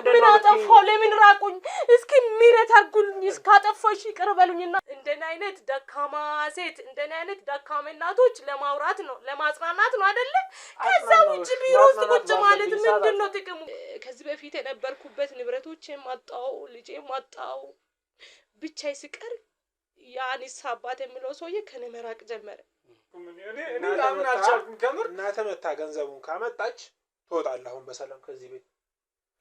ምን አጠፋው? ለምን ራቁኝ? እስኪ ምህረት አድርጉልኝ። እስካጠፋሽ ይቅር በሉኝና እንደኔ አይነት ደካማ ሴት እንደኔ አይነት ደካማ እናቶች ለማውራት ነው ለማጽናናት ነው አይደለ? ከዛ ውጭ ቢሮ ውስጥ ቁጭ ማለት ምንድነው ጥቅሙ? ከዚህ በፊት የነበርኩበት ንብረቶቼም አጣው ልጄም አጣው ብቻዬ ስቀር ያንስ አባት የሚለው ሰውዬ ከኔ መራቅ ጀመረ። እኔ ላምን አልቻልኩም። ከምር እናተ መታ ገንዘቡን ካመጣች ትወጣለህ አሁን በሰላም ከዚህ ቤት።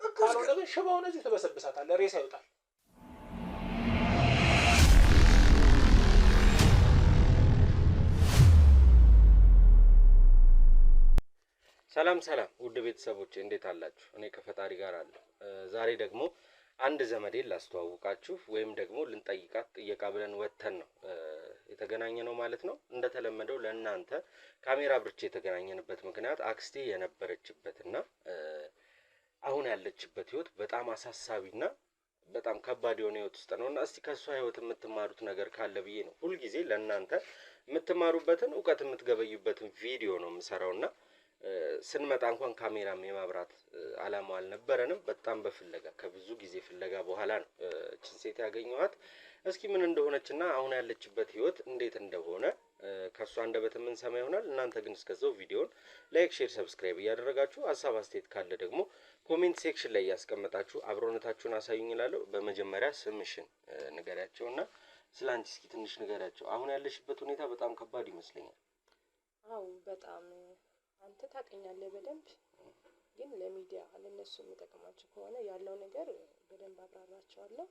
ካልሆነ ግን ሽባውን እዚህ ተበሰብሳታለህ፣ ሬሳ ይወጣል። ሰላም ውድ ቤተሰቦቼ እንዴት አላችሁ? እኔ ከፈጣሪ ጋር አለሁ። ዛሬ ደግሞ አንድ ዘመዴን ላስተዋውቃችሁ ወይም ደግሞ ልንጠይቃት ጥየቃ ብለን ወተን ነው የተገናኘ ነው ማለት ነው። እንደተለመደው ለእናንተ ካሜራ ብርቼ የተገናኘንበት ምክንያት አክስቴ የነበረችበትና አሁን ያለችበት ህይወት በጣም አሳሳቢና በጣም ከባድ የሆነ ህይወት ውስጥ ነውና እስቲ ከሷ ህይወት የምትማሩት ነገር ካለ ብዬ ነው ሁልጊዜ ለእናንተ የምትማሩበትን ዕውቀት የምትገበዩበትን ቪዲዮ ነው የምሰራውና ስንመጣ እንኳን ካሜራም የማብራት አላማው አልነበረንም። በጣም በፍለጋ ከብዙ ጊዜ ፍለጋ በኋላ ነው እቺን ሴት ያገኘኋት። እስኪ ምን እንደሆነችና አሁን ያለችበት ህይወት እንዴት እንደሆነ ከሷ አንደበት የምንሰማ ይሆናል። እናንተ ግን እስከዛው ቪዲዮን ላይክ፣ ሼር፣ ሰብስክራይብ እያደረጋችሁ ሀሳብ አስተያየት ካለ ደግሞ ኮሜንት ሴክሽን ላይ ያስቀምጣችሁ አብሮነታችሁን አሳዩኝ እላለሁ። በመጀመሪያ ስምሽን ንገሪያቸውና ስላንቺ እስኪ ትንሽ ንገሪያቸው። አሁን ያለሽበት ሁኔታ በጣም ከባድ ይመስለኛል። አው በጣም አንተ ታውቀኛለህ በደንብ ግን ለሚዲያ ለነሱ የሚጠቅማቸው ከሆነ ያለው ነገር በደንብ አብራራቸዋለሁ።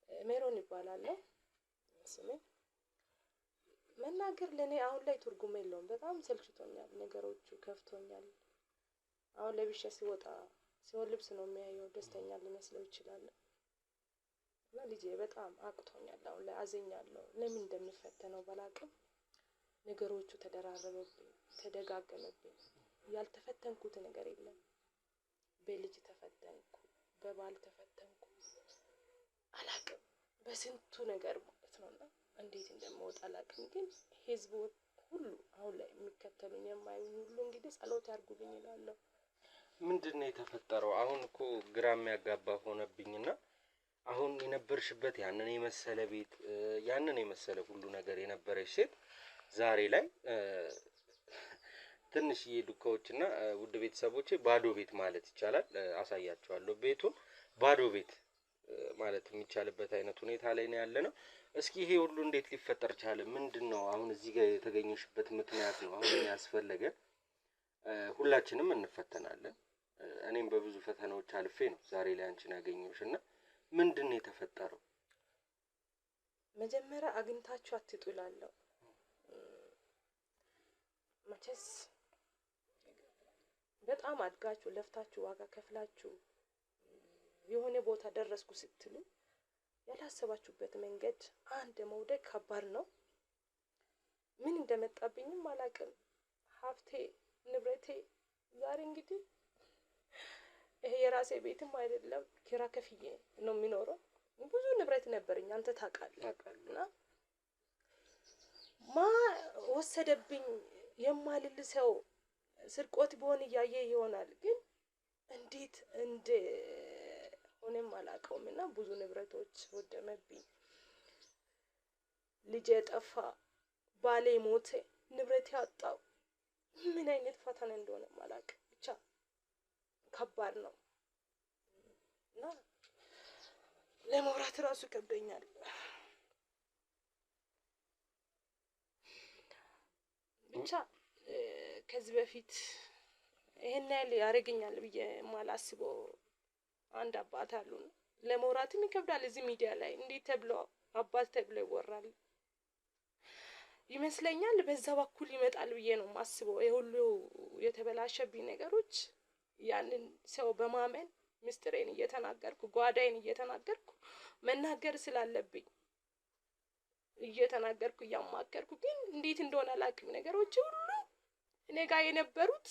ሜሮን ይባላል ስሜ። መናገር ለኔ አሁን ላይ ትርጉም የለውም። በጣም ሰልችቶኛል፣ ነገሮቹ ከፍቶኛል። አሁን ለብሼ ሲወጣ ሲሆን ልብስ ነው የሚያየው፣ ደስተኛ ሊመስለው ይችላል። እና ልጄ በጣም አቅቶኛል። አሁን ላይ አዘኛለሁ። ለምን እንደምፈተነው ባላቅም ነገሮቹ ተደራረበብኝ፣ ተደጋገመብኝ። ያልተፈተንኩት ነገር የለም። በልጅ ተፈተንኩ፣ በባል ተፈተንኩ፣ አላቅም በስንቱ ነገር ማለት ነውና እንዴት እንደምወጣ አላቅም። ግን ህዝቡ ሁሉ አሁን ላይ የሚከተሉኝ የማይሆን ሁሉ እንግዲህ ጸሎት ያርጉልኝ እላለሁ። ምንድነው የተፈጠረው? አሁን እኮ ግራ የሚያጋባ ሆነብኝና አሁን የነበርሽበት ያንን የመሰለ ቤት ያንን የመሰለ ሁሉ ነገር የነበረሽ ሴት ዛሬ ላይ ትንሽዬ ዱካዎችና ውድ ቤተሰቦቼ ባዶ ቤት ማለት ይቻላል አሳያቸዋለሁ። ቤቱን ባዶ ቤት ማለት የሚቻልበት አይነት ሁኔታ ላይ ነው ያለነው። እስኪ ይሄ ሁሉ እንዴት ሊፈጠር ቻለ? ምንድነው አሁን እዚህ ጋር የተገኘሽበት ምክንያት ነው? አሁን ያስፈልገ ሁላችንም እንፈተናለን። እኔም በብዙ ፈተናዎች አልፌ ነው ዛሬ ላይ አንቺን ያገኘሁሽና ምንድነው የተፈጠረው? መጀመሪያ አግኝታችሁ አትጡ እላለሁ። መቼስ በጣም አድጋችሁ ለፍታችሁ ዋጋ ከፍላችሁ የሆነ ቦታ ደረስኩ ስትሉ ያላሰባችሁበት መንገድ አንድ መውደቅ ከባድ ነው። ምን እንደመጣብኝም አላቅም። ሀብቴ ንብረቴ ዛሬ እንግዲህ ይሄ የራሴ ቤትም አይደለም፣ ኪራ ከፍዬ ነው የሚኖረው። ብዙ ንብረት ነበርኝ፣ አንተ ታውቃለህ። እና ማ ወሰደብኝ የማልል ሰው ስርቆት ቢሆን እያየ ይሆናል፣ ግን እንዴት ሆነም አላውቀውም። እና ብዙ ንብረቶች ወደመብኝ፣ ልጄ ጠፋ፣ ባሌ ሞተ፣ ንብረቴ አጣው። ምን አይነት ፈተና እንደሆነ አላውቅም። ብቻ ከባድ ነው እና ለመውራት ራሱ ይከብደኛል። ብቻ ከዚህ በፊት ይሄን ያህል ያደርገኛል ብዬ ማላስበው አንድ አባት አሉ። ለመውራትም ይከብዳል። እዚህ ሚዲያ ላይ እንዴት ተብሎ አባት ተብሎ ይወራል ይመስለኛል። በዛ በኩል ይመጣል ብዬ ነው ማስበው። የሁሉ የተበላሸብኝ ነገሮች ያንን ሰው በማመን ምስጢሬን እየተናገርኩ ጓዳዬን እየተናገርኩ መናገር ስላለብኝ እየተናገርኩ እያማከርኩ ግን እንዴት እንደሆነ አላውቅም። ነገሮች ሁሉ እኔ ጋር የነበሩት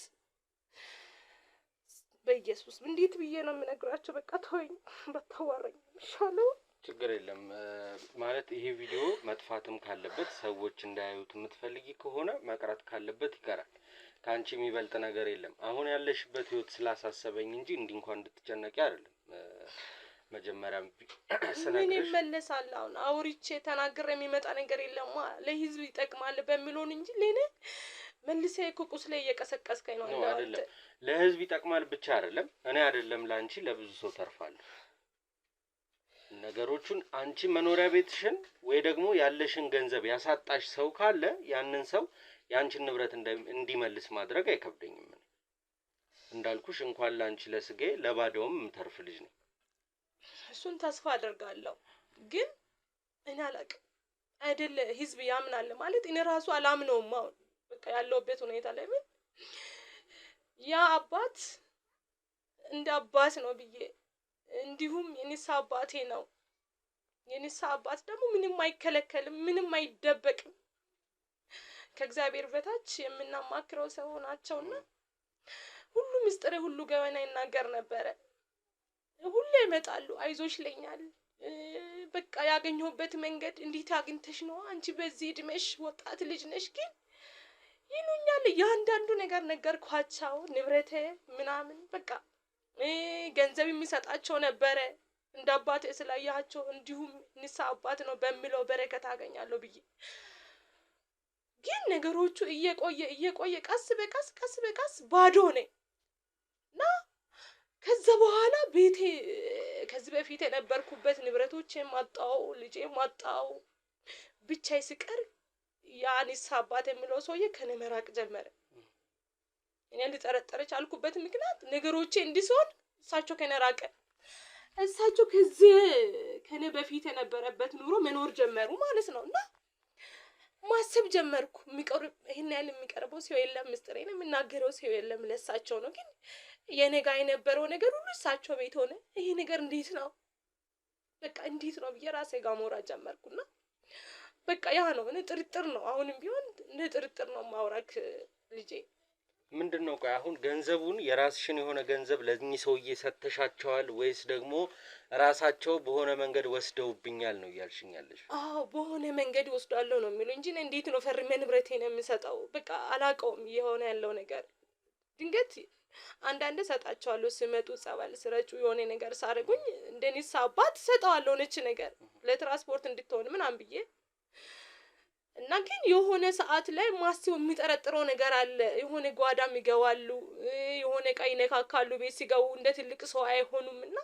በኢየሱስ እንዴት ብዬ ነው የምነግራቸው? በቃ ተወኝ፣ በተዋረኝ ይሻለው። ችግር የለም ማለት ይሄ ቪዲዮ መጥፋትም ካለበት ሰዎች እንዳያዩት የምትፈልጊ ከሆነ መቅረት ካለበት ይቀራል። ካንቺ የሚበልጥ ነገር የለም። አሁን ያለሽበት ህይወት ስላሳሰበኝ እንጂ እንዲህ እንኳን እንድትጨነቂ አይደለም። መጀመሪያም ምን ይመለሳል? አሁን አውሪቼ ተናግሬ የሚመጣ ነገር የለም። ለህዝብ ይጠቅማል በሚሉን እንጂ ለኔ መልሴ ቁቁስ ላይ እየቀሰቀስከኝ ነው። አይደለም ለህዝብ ይጠቅማል ብቻ አይደለም፣ እኔ አይደለም ላንቺ ለብዙ ሰው ተርፋለሁ። ነገሮቹን አንቺ መኖሪያ ቤትሽን ወይ ደግሞ ያለሽን ገንዘብ ያሳጣሽ ሰው ካለ ያንን ሰው ያንቺን ንብረት እንዲመልስ ማድረግ አይከብደኝም። እንዳልኩሽ እንኳን ላንቺ ለስጌ ለባዶም ምተርፍ ልጅ ነኝ። እሱን ተስፋ አደርጋለሁ። ግን እኔ አላቅም አይደለ ህዝብ ያምናል ማለት እኔ ራሱ አላምነውም። አሁን በቃ ያለውበት ሁኔታ ላይ ምን ያ አባት እንደ አባት ነው ብዬ እንዲሁም የኒሳ አባቴ ነው። የኒሳ አባት ደግሞ ምንም አይከለከልም፣ ምንም አይደበቅም። ከእግዚአብሔር በታች የምናማክረው ሰው ናቸውና ሁሉ ምስጢር ሁሉ ገበና ይናገር ነበረ። ሁሉ ይመጣሉ፣ አይዞሽ ለኛል። በቃ ያገኘሁበት መንገድ እንዴት አግኝተሽ ነው አንቺ በዚህ እድሜሽ ወጣት ልጅ ነሽ ግን ይሉኛል። ያንዳንዱ ነገር ነገርኳቸው፣ ንብረቴ ምናምን በቃ ገንዘብ የሚሰጣቸው ነበረ እንደ አባቴ ስላያቸው እንዲሁም ንሳ አባት ነው በሚለው በረከት አገኛለሁ ብዬ ግን ነገሮቹ እየቆየ ቀስ በቀስ ባዶ ነኝና ከዛ በኋላ ቤቴ ከዚህ በፊት የነበርኩበት ንብረቶቼም አጣው፣ ልጄም አጣው። ብቻዬ ስቀር ያ ንሳ አባት የሚለው ሰውዬ ከኔ መራቅ ጀመረ። እኔ ልጠረጠረች አልኩበት ምክንያት ነገሮቼ እንዲሆን እሳቸው ከኔ ራቀ። እሳቸው ከኔ በፊት የነበረበት ኑሮ መኖር ጀመሩ ማለት ነውና ማሰብ ጀመርኩ። ይሄን ያህል የሚቀርበው ሰው የለም፣ ምስጢሬን የምናገረው ሰው የለም። ለእሳቸው ነው ግን የነጋ የነበረው ነገር ሁሉ እሳቸው ቤት ሆነ። ይሄ ነገር እንዴት ነው በቃ እንዴት ነው ብዬ ራሴ ጋር ማውራት ጀመርኩና በቃ ያ ነው እኔ ጥርጥር ነው። አሁንም ቢሆን እኔ ጥርጥር ነው ማውራክ ልጄ። ምንድነው ቆይ አሁን ገንዘቡን የራስሽን የሆነ ገንዘብ ለዚህ ሰውዬ ሰተሻቸዋል ወይስ ደግሞ ራሳቸው በሆነ መንገድ ወስደውብኛል ነው ያልሽኛለሽ? አዎ በሆነ መንገድ ወስዳለሁ ነው የሚሉ እንጂ እንዴት ነው ፈርሜ ንብረቴን የምሰጠው? በቃ አላቀውም የሆነ ያለው ነገር። ድንገት አንዳንድ ሰጣቸዋለሁ ሲመጡ ጸበል ስረጩ የሆነ ነገር ሳረጉኝ እንደኒሳ አባት ሰጣዋለሁ ነች ነገር ለትራንስፖርት እንድትሆን ምናምን ብዬ እና ግን የሆነ ሰዓት ላይ ማስው የሚጠረጥረው ነገር አለ። የሆነ ጓዳም ይገባሉ፣ የሆነ ቀይ ነካካሉ። ቤት ሲገቡ እንደ ትልቅ ሰው አይሆኑምና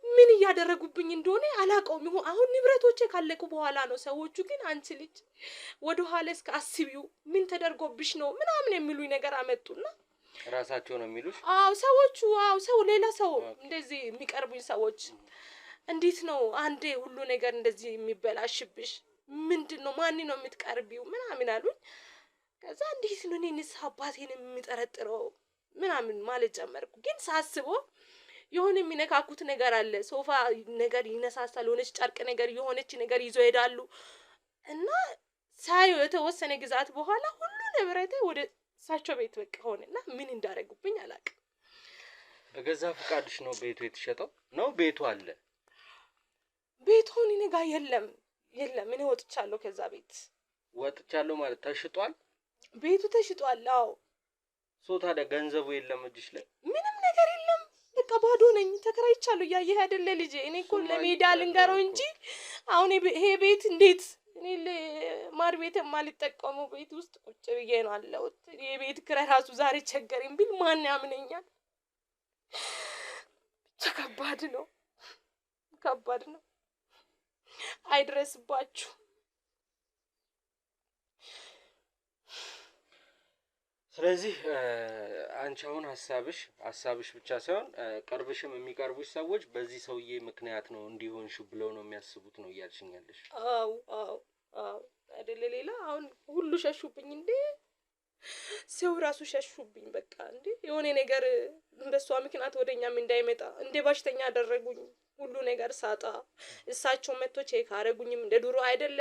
ምን እያደረጉብኝ እንደሆነ አላቀውም። አሁን ንብረቶቼ ካለቁ በኋላ ነው ሰዎቹ ግን አንቺ ልጅ ወደ ኋላ እስከ አስቢው ምን ተደርጎብሽ ነው ምናምን የሚሉኝ ነገር አመጡና ራሳቸው ነው የሚሉሽ? አዎ ሰዎቹ፣ አዎ ሰው ሌላ ሰው እንደዚህ የሚቀርቡኝ ሰዎች እንዴት ነው አንዴ ሁሉ ነገር እንደዚህ የሚበላሽብሽ? ምንድነው ማን ነው የምትቀርቢው ምናምን አሉኝ። ከዛ እንዴት ነው እኔ ንሳ አባቴን የምጠረጥረው ምናምን ማለት ጀመርኩ። ግን ሳስበው የሆነ የሚነካኩት ነገር አለ። ሶፋ ነገር ይነሳሳል፣ ሆነች ጨርቅ ነገር የሆነች ነገር ይዞ ሄዳሉ እና ሳይው የተወሰነ ግዛት በኋላ ሁሉ ንብረቴ ወደ እሳቸው ቤት በቃ ሆነና ምን እንዳረጉብኝ አላውቅም። በገዛ ፍቃድሽ ነው ቤቱ የተሸጠው ነው? ቤቱ አለ? ቤቱን እኔ ጋር የለም እኔ ወጥቻለሁ ከዛ ቤት። ወጥቻለሁ ማለት ተሽጧል? ቤቱ ተሽጧል። አዎ። ሶ ታዲያ ገንዘቡ የለም እጅሽ ላይ? ምንም ነገር የለም። በቃ ባዶ ነኝ። ተከራይቻለሁ። ያየህ አይደለ ልጄ። እኔ እኮ ለሜዳ ልንገረው እንጂ አሁን ይሄ ቤት እንዴት እኔ ለማር ቤት የማልጠቀመው ቤት ውስጥ ቁጭ ብዬ ነው አለሁት። የቤት ኪራይ ራሱ ዛሬ ቸገረኝ ቢል ማን ያምነኛል? ከባድ ነው። አይድረስባችሁ። ስለዚህ አንቺ አሁን ሀሳብሽ ብቻ ሳይሆን ቅርብሽም የሚቀርቡሽ ሰዎች በዚህ ሰውዬ ምክንያት ነው እንዲሆንሽ ብለው ነው የሚያስቡት ነው እያልሽኛለሽ? አዎ አይደለ ሌላ አሁን ሁሉ ሸሹብኝ እንዴ ሰው ራሱ ሸሹብኝ። በቃ እንዴ የሆነ ነገር በሷ ምክንያት ወደኛም እንዳይመጣ እንደ ባሽተኛ አደረጉኝ። ሁሉ ነገር ሳጣ እሳቸው መጥቶ ቼክ አረጉኝም እንደ ድሮ አይደለ።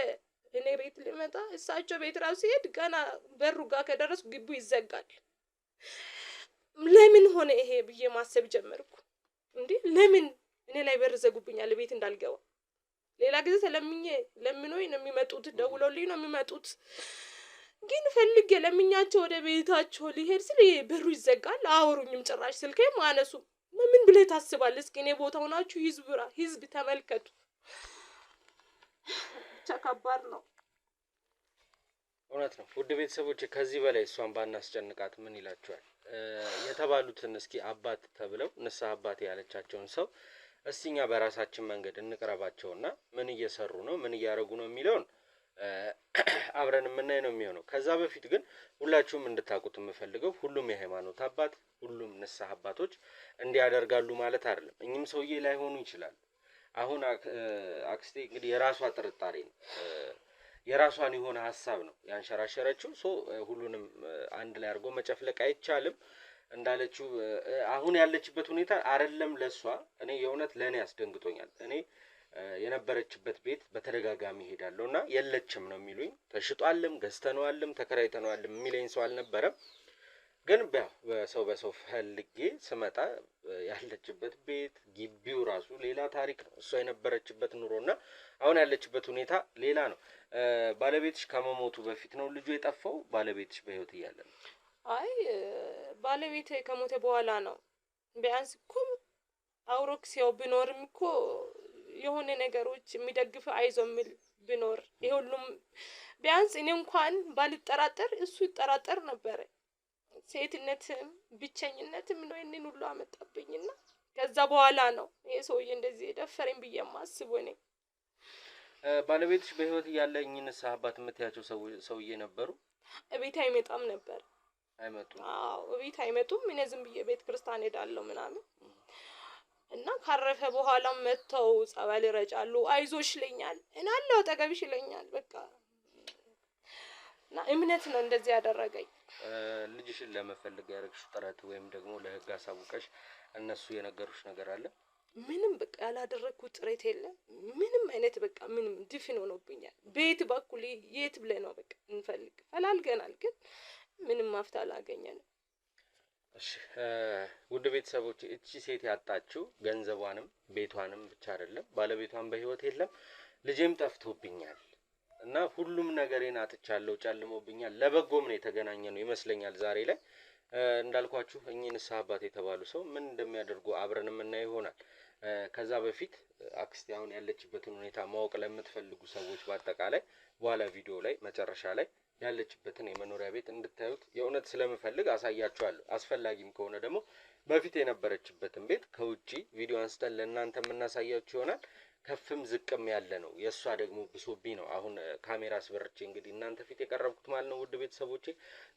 እኔ ቤት ልመጣ እሳቸው ቤት ራሱ ሲሄድ ገና በሩ ጋር ከደረስኩ ግቢው ይዘጋል። ለምን ሆነ ይሄ ብዬ ማሰብ ጀመርኩ። እንዴ ለምን እኔ ላይ በር ዘጉብኛል ቤት እንዳልገባ? ሌላ ጊዜ ለምኖኝ ነው የሚመጡት፣ ደውሎልኝ ነው የሚመጡት። ግን ፈልጌ ለምኛቸው ወደ ቤታቸው ሊሄድ ስል በሩ ይዘጋል። አወሩኝም ጭራሽ ስልኬም አነሱም። ምን ብለህ ታስባለህ? እስኪ እኔ ቦታው ናችሁ ህዝብ ተመልከቱ። ብቻ ከባድ ነው። እውነት ነው። ውድ ቤተሰቦች ከዚህ በላይ እሷን ባናስጨንቃት ምን ይላችኋል? የተባሉትን እስኪ አባት ተብለው ንስሐ አባት ያለቻቸውን ሰው እስቲ እኛ በራሳችን መንገድ እንቅረባቸውና ምን እየሰሩ ነው ምን እያደረጉ ነው የሚለውን አብረን የምናይ ነው የሚሆነው። ከዛ በፊት ግን ሁላችሁም እንድታውቁት የምፈልገው ሁሉም የሃይማኖት አባት ሁሉም ንስሐ አባቶች እንዲያደርጋሉ ማለት አይደለም። እኚህም ሰውዬ ላይሆኑ ይችላሉ። አሁን አክስቴ እንግዲህ የራሷ ጥርጣሬ ነው የራሷን የሆነ ሀሳብ ነው ያንሸራሸረችው። ሁሉንም አንድ ላይ አድርጎ መጨፍለቅ አይቻልም። እንዳለችው አሁን ያለችበት ሁኔታ አይደለም ለሷ እኔ የእውነት ለኔ ያስደንግጦኛል። እኔ የነበረችበት ቤት በተደጋጋሚ ሄዳለሁ እና የለችም ነው የሚሉኝ። ተሽጧልም ገዝተነዋልም ተከራይተነዋልም የሚለኝ ሰው አልነበረም። ግን በሰው ፈልጌ ስመጣ ያለችበት ቤት ግቢው ራሱ ሌላ ታሪክ ነው። እሷ የነበረችበት ኑሮና አሁን ያለችበት ሁኔታ ሌላ ነው። ባለቤትሽ ከመሞቱ በፊት ነው ልጁ የጠፋው? ባለቤትሽ በህይወት እያለ ነው? አይ ባለቤቴ ከሞተ በኋላ ነው። ቢያንስ እኮ አውሮክሲያው ቢኖርም እኮ የሆነ ነገሮች የሚደግፍ አይዞ የሚል ቢኖር ይሁሉም ቢያንስ እኔ እንኳን ባልጠራጠር እሱ ይጠራጠር ነበር። ሴትነትም ብቸኝነትም ነው እኔን ሁሉ አመጣብኝና ከዛ በኋላ ነው ይሄ ሰውዬ እንደዚህ ደፈረኝ ብዬ ማስበው። እኔ ባለቤትሽ በህይወት እያለ ንስሐ አባት የምትያቸው ሰውዬ ነበሩ? እቤት አይመጣም ነበር። አይመጡም? አዎ እቤት አይመጡም። እኔ ዝም ብዬ ቤተ ክርስቲያን ሄዳለሁ ምናምን እና ካረፈ በኋላ መተው ጸበል ይረጫሉ። አይዞሽ ይለኛል እናለው አጠገብሽ ይለኛል። በቃ እና እምነት ነው እንደዚህ ያደረገኝ። ልጅሽን ለመፈለግ ያደረግሽ ጥረት ወይም ደግሞ ለህግ አሳውቀሽ እነሱ የነገሩሽ ነገር አለ? ምንም በቃ ያላደረኩት ጥረት የለም። ምንም አይነት በቃ ምንም ድፍን ሆኖብኛል። ቤት በኩል የት ብለ ነው በቃ እንፈልግ ፈላልገናል፣ ግን ምንም ማፍታ አላገኘንም። እሺ ውድ ቤተሰቦች እቺ ሴት ያጣችው ገንዘቧንም ቤቷንም ብቻ አይደለም፣ ባለቤቷን በህይወት የለም፣ ልጄም ጠፍቶብኛል እና ሁሉም ነገሬን አጥቻለሁ፣ ጨልሞብኛል። ለበጎም ነው የተገናኘ ነው ይመስለኛል። ዛሬ ላይ እንዳልኳችሁ እኚህ ንስሐ አባት የተባሉ ሰው ምን እንደሚያደርጉ አብረን የምናየው ይሆናል። ከዛ በፊት አክስቴ አሁን ያለችበትን ሁኔታ ማወቅ ለምትፈልጉ ሰዎች በአጠቃላይ በኋላ ቪዲዮ ላይ መጨረሻ ላይ ያለችበትን የመኖሪያ ቤት እንድታዩት የእውነት ስለምፈልግ አሳያችኋለሁ። አስፈላጊም ከሆነ ደግሞ በፊት የነበረችበትን ቤት ከውጪ ቪዲዮ አንስተን ለእናንተ የምናሳያችሁ ይሆናል። ከፍም ዝቅም ያለ ነው። የእሷ ደግሞ ብሶብኝ ነው አሁን ካሜራ አስበርቼ እንግዲህ እናንተ ፊት የቀረብኩት ማለት ነው። ውድ ቤተሰቦቼ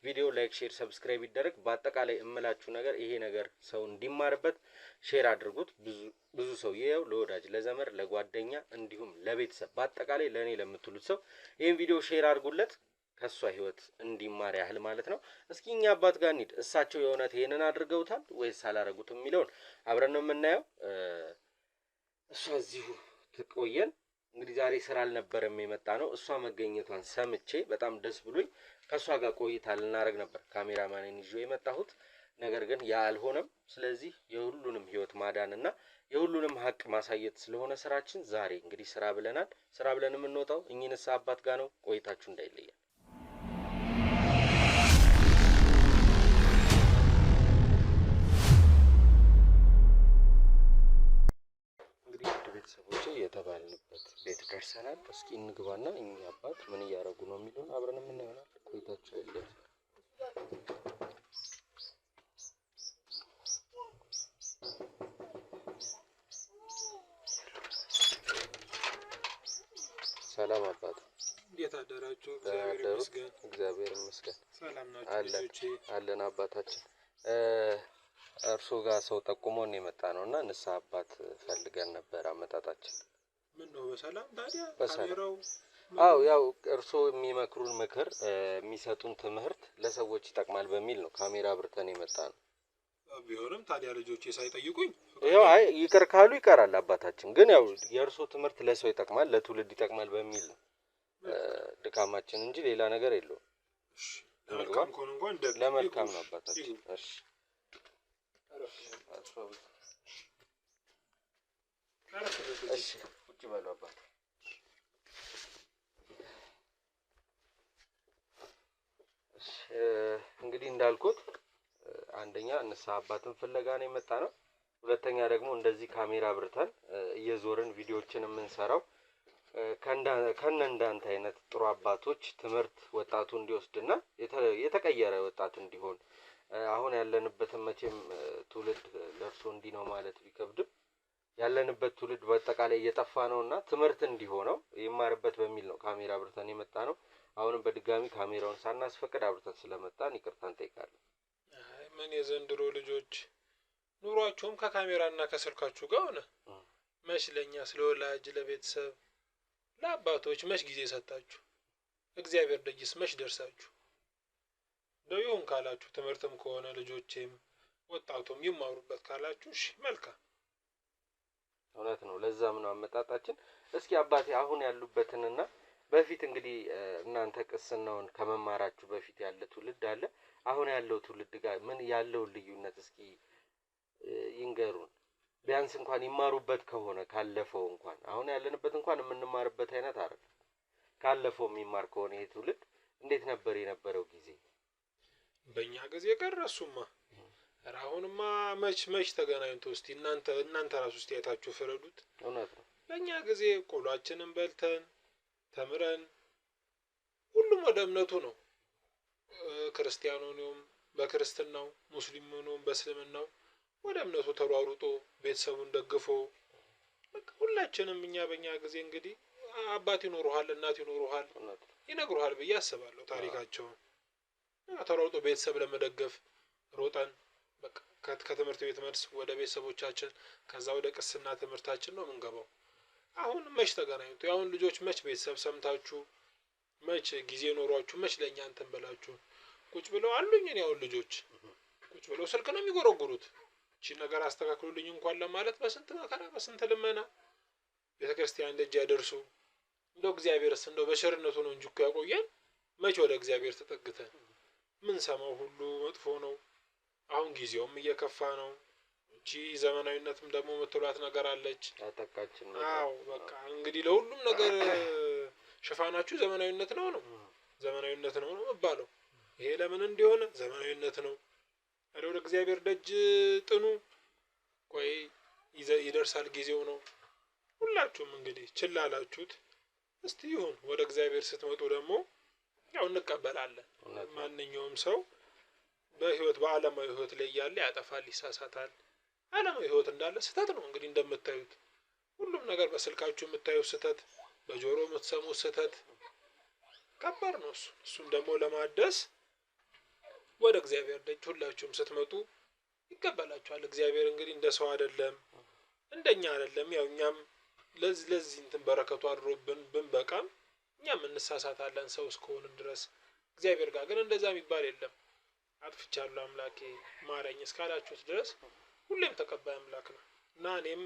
ቪዲዮ ላይክ፣ ሼር፣ ሰብስክራይብ ይደረግ። በአጠቃላይ እምላችሁ ነገር ይሄ ነገር ሰው እንዲማርበት ሼር አድርጉት። ብዙ ሰው ይሄው ለወዳጅ ለዘመድ ለጓደኛ እንዲሁም ለቤተሰብ በአጠቃላይ ለእኔ ለምትሉት ሰው ይህን ቪዲዮ ሼር አድርጉለት ከሷ ህይወት እንዲማር ያህል ማለት ነው። እስኪ እኛ አባት ጋር እንሂድ። እሳቸው የእውነት ይሄንን አድርገውታል ወይስ አላረጉትም የሚለውን አብረን ነው የምናየው። እሷ እዚሁ ትቆየን። እንግዲህ ዛሬ ስራ አልነበረም የመጣ ነው። እሷ መገኘቷን ሰምቼ በጣም ደስ ብሎኝ ከሷ ጋር ቆይታ ልናደርግ ነበር ካሜራማንን ይዤ የመጣሁት። ነገር ግን ያ አልሆነም። ስለዚህ የሁሉንም ህይወት ማዳንና የሁሉንም ሀቅ ማሳየት ስለሆነ ስራችን ዛሬ እንግዲህ ስራ ብለናል። ስራ ብለን የምንወጣው እኚህ ንስሐ አባት ጋር ነው። ቆይታችሁ እንዳይለያል። ቤተሰቦቼ የተባልንበት ቤት ደርሰናል። እስኪ እንግባና እኚህ አባት ምን እያደረጉ ነው የሚለውን አብረን የምናየው ቆይታችሁ አይለያል። ሰላም አባት፣ እንዴት አደራችሁ? እግዚአብሔር ይመስገን። ሰላም ናችሁ? አለን አባታችን። እርሶ ጋር ሰው ጠቁሞን የመጣ ነውና ንስሐ አባት ፈልገን ነበር። አመጣጣችን ምን ነው? በሰላም ታዲያ? ካሜራው አው ያው እርሶ የሚመክሩን ምክር የሚሰጡን ትምህርት ለሰዎች ይጠቅማል በሚል ነው ካሜራ አብርተን የመጣ ነው። ቢሆንም ታዲያ ልጆቼ ሳይጠይቁኝ ያው አይ ይቅር ካሉ ይቀራል አባታችን። ግን ያው የእርሶ ትምህርት ለሰው ይጠቅማል ለትውልድ ይጠቅማል በሚል ነው ድካማችን እንጂ ሌላ ነገር የለውም። እሺ ለመልካም ኮን እንኳን ለመልካም ነው አባታችን። እሺ እሺ ቁጭ በሉ አባት። እንግዲህ እንዳልኩት አንደኛ ንስሐ አባትን ፍለጋ ነው የመጣ ነው። ሁለተኛ ደግሞ እንደዚህ ካሜራ አብርተን እየዞርን ቪዲዮዎችን የምንሰራው ከነ እንዳንተ አይነት ጥሩ አባቶች ትምህርት ወጣቱ እንዲወስድና የተቀየረ ወጣት እንዲሆን አሁን ያለንበትን መቼም ትውልድ ለእርሶ እንዲህ ነው ማለት ቢከብድም ያለንበት ትውልድ በአጠቃላይ እየጠፋ ነውና ትምህርት እንዲሆነው ይማርበት በሚል ነው ካሜራ አብርተን የመጣ ነው። አሁንም በድጋሚ ካሜራውን ሳናስፈቅድ አብርተን ስለመጣን ይቅርታ እንጠይቃለን። ምን የዘንድሮ ልጆች ኑሯቸውም ከካሜራና ከስልካችሁ ጋር ሆነ። መች ለኛ ስለወላጅ ለቤተሰብ ለአባቶች መች ጊዜ ሰጣችሁ? እግዚአብሔር ደጅስ መች ደርሳችሁ? እንደው ይሁን ካላችሁ ትምህርትም ከሆነ ልጆቼም ወጣቱም ይማሩበት ካላችሁ እሺ መልካም። እውነት ነው። ለዛም ነው አመጣጣችን። እስኪ አባቴ አሁን ያሉበትንና በፊት እንግዲህ እናንተ ቅስናውን ከመማራችሁ በፊት ያለ ትውልድ አለ፣ አሁን ያለው ትውልድ ጋር ምን ያለውን ልዩነት እስኪ ይንገሩን። ቢያንስ እንኳን ይማሩበት ከሆነ ካለፈው እንኳን አሁን ያለንበት እንኳን የምንማርበት አይነት አይደለም። ካለፈው የሚማር ከሆነ ይሄ ትውልድ እንዴት ነበር የነበረው ጊዜ? በእኛ ጊዜ ቀረሱማ አሁንማ መች ተገናኝቶ እስቲ እናንተ ራሱ እስቲ አይታችሁ ፍረዱት። እውነት ነው። በእኛ ጊዜ ቆሏችንን በልተን ተምረን ሁሉም ወደ እምነቱ ነው። ክርስቲያኑ ነው በክርስትናው፣ ሙስሊሙ ነው በእስልምናው ወደ እምነቱ ተሯሩጦ ቤተሰቡን ደግፎ ሁላችንም እኛ በእኛ ጊዜ እንግዲህ አባት ይኖሩሃል እናት ይኖሩሃል ይነግሩሃል ብዬ አስባለሁ ታሪካቸውን። ተሯሩጦ ቤተሰብ ለመደገፍ ሮጠን በቃ ከትምህርት ቤት መልስ ወደ ቤተሰቦቻችን ከዛ ወደ ቅስና ትምህርታችን ነው የምንገባው። አሁን መች ተገናኝቶ አሁን ልጆች መች ቤተሰብ ሰምታችሁ መች ጊዜ ኖሯችሁ መች ለኛ እንትን ብላችሁ ቁጭ ብለው አሉኝ። እኔ አሁን ልጆች ቁጭ ብለው ስልክ ነው የሚጎረጉሩት። እቺ ነገር አስተካክሉልኝ እንኳን ለማለት በስንት መከራ በስንት ልመና ቤተክርስቲያን ደጅ ያደርሱ። እንደው እግዚአብሔርስ እንደው በቸርነቱ ነው እንጂ እኮ ያቆየን። መች ወደ እግዚአብሔር ተጠግተን ምን ሰማው ሁሉ መጥፎ ነው። አሁን ጊዜውም እየከፋ ነው። እቺ ዘመናዊነትም ደግሞ የምትሏት ነገር አለች አጠቃችን። አዎ በቃ እንግዲህ ለሁሉም ነገር ሽፋናችሁ ዘመናዊነት ነው ዘመናዊነት ነው የሚባለው። ይሄ ለምን እንዲሆነ ዘመናዊነት ነው። ወደ እግዚአብሔር ደጅ ጥኑ። ቆይ ይደርሳል ጊዜው ነው። ሁላችሁም እንግዲህ ችላ አላችሁት። እስቲ ይሁን ወደ እግዚአብሔር ስትመጡ ደግሞ ያው እንቀበላለን። ማንኛውም ሰው በህይወት በዓለማዊ ህይወት ላይ ያለ ያጠፋል፣ ይሳሳታል። ዓለማዊ ህይወት እንዳለ ስህተት ነው እንግዲህ እንደምታዩት ሁሉም ነገር በስልካችሁ የምታዩት ስህተት፣ በጆሮ የምትሰሙት ስህተት ከባድ ነው። እሱን ደግሞ ለማደስ ወደ እግዚአብሔር ደጅ ሁላችሁም ስትመጡ ይቀበላችኋል። እግዚአብሔር እንግዲህ እንደ ሰው አይደለም እንደኛ አይደለም። ያው እኛም ለዚህ እንትን በረከቱ አድሮብን ብንበቃም እኛም እንሳሳታለን ሰው እስከሆንን ድረስ። እግዚአብሔር ጋር ግን እንደዛ የሚባል የለም። አጥፍቻለሁ አምላኬ ማረኝ እስካላችሁት ድረስ ሁሌም ተቀባይ አምላክ ነው እና እኔም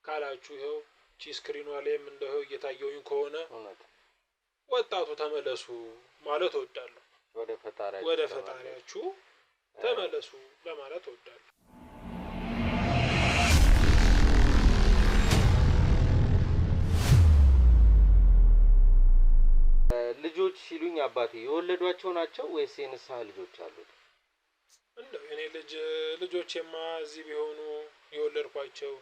ካላችሁ ይኸው ቺ ስክሪኗ ላይም እንደው እየታየውኝ ከሆነ ወጣቱ ተመለሱ ማለት እወዳለሁ። ወደ ፈጣሪያችሁ ተመለሱ ለማለት እወዳለሁ። ልጆች ሲሉኝ አባቴ የወለዷቸው ናቸው ወይስ የንስሐ ልጆች አሉት? እንደው የኔ ልጆቼማ እዚህ ቢሆኑ የወለድኳቸው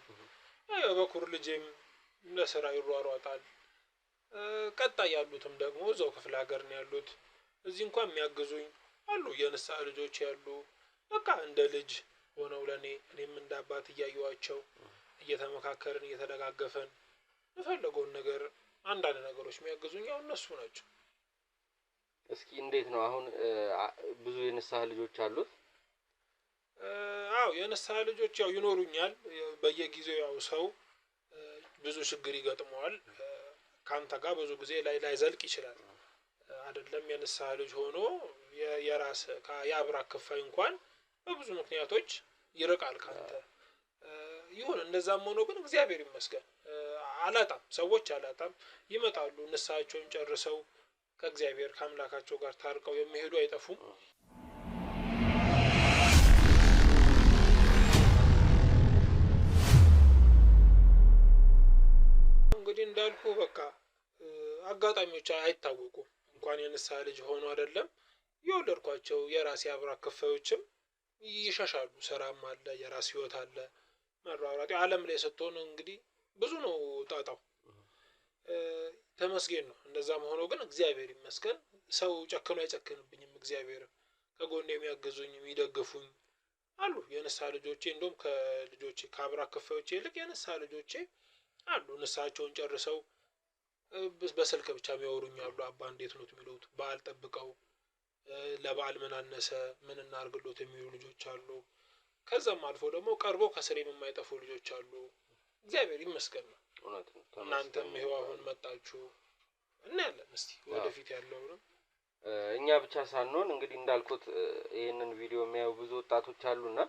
በኩር ልጄም ለስራ ይሯሯጣል። ቀጣይ ያሉትም ደግሞ እዛው ክፍለ ሀገር ነው ያሉት። እዚህ እንኳን የሚያግዙኝ አሉ የንስሐ ልጆች ያሉ። በቃ እንደ ልጅ ሆነው ለኔ እኔም እንደ አባት እያየኋቸው እየተመካከርን እየተደጋገፈን የፈለገውን ነገር አንዳንድ ነገሮች የሚያግዙኝ ያው እነሱ ናቸው። እስኪ እንዴት ነው አሁን ብዙ የንስሐ ልጆች አሉት? አዎ የንስሐ ልጆች ያው ይኖሩኛል። በየጊዜው ያው ሰው ብዙ ችግር ይገጥመዋል። ካንተ ጋር ብዙ ጊዜ ላይ ዘልቅ ይችላል አይደለም። የንስሐ ልጅ ሆኖ የራስ የአብራክ ክፋይ እንኳን በብዙ ምክንያቶች ይርቃል ካንተ። ይሁን እንደዛም ሆኖ ግን እግዚአብሔር ይመስገን አላጣም፣ ሰዎች አላጣም። ይመጣሉ ንስሐቸውን ጨርሰው ከእግዚአብሔር ከአምላካቸው ጋር ታርቀው የሚሄዱ አይጠፉም። እንግዲህ እንዳልኩ በቃ አጋጣሚዎች አይታወቁም። እንኳን የንስሐ ልጅ ሆኖ አይደለም የወለድኳቸው የራሴ አብራክ ክፋዮችም ይሸሻሉ። ስራም አለ፣ የራስ ህይወት አለ፣ መሯሯጥ ዓለም ላይ ስትሆን እንግዲህ ብዙ ነው ጣጣው። ተመስገን ነው። እንደዛም ሆኖ ግን እግዚአብሔር ይመስገን ሰው ጨክኖ አይጨክንብኝም። እግዚአብሔር ከጎኔ የሚያግዙኝ የሚደግፉኝ አሉ። የንስሐ ልጆቼ እንደውም ከልጆቼ ከአብራክ ክፋዮቼ ይልቅ የንስሐ ልጆቼ አሉ። ንስሐቸውን ጨርሰው በስልክ ብቻ የሚያወሩኝ አሉ። አባ እንዴት ነው የሚሉት፣ በዓል ጠብቀው ለበዓል ምን አነሰ ምን እናርግሎት የሚሉ ልጆች አሉ። ከዛም አልፎ ደግሞ ቀርቦ ከስሬም የማይጠፉ ልጆች አሉ። እግዚአብሔር ይመስገን ነው። እናንተም ይሄው አሁን መጣችሁ እናያለን። እስቲ ወደፊት ያለውንም እኛ ብቻ ሳንሆን እንግዲህ እንዳልኩት ይሄንን ቪዲዮ የሚያዩ ብዙ ወጣቶች አሉና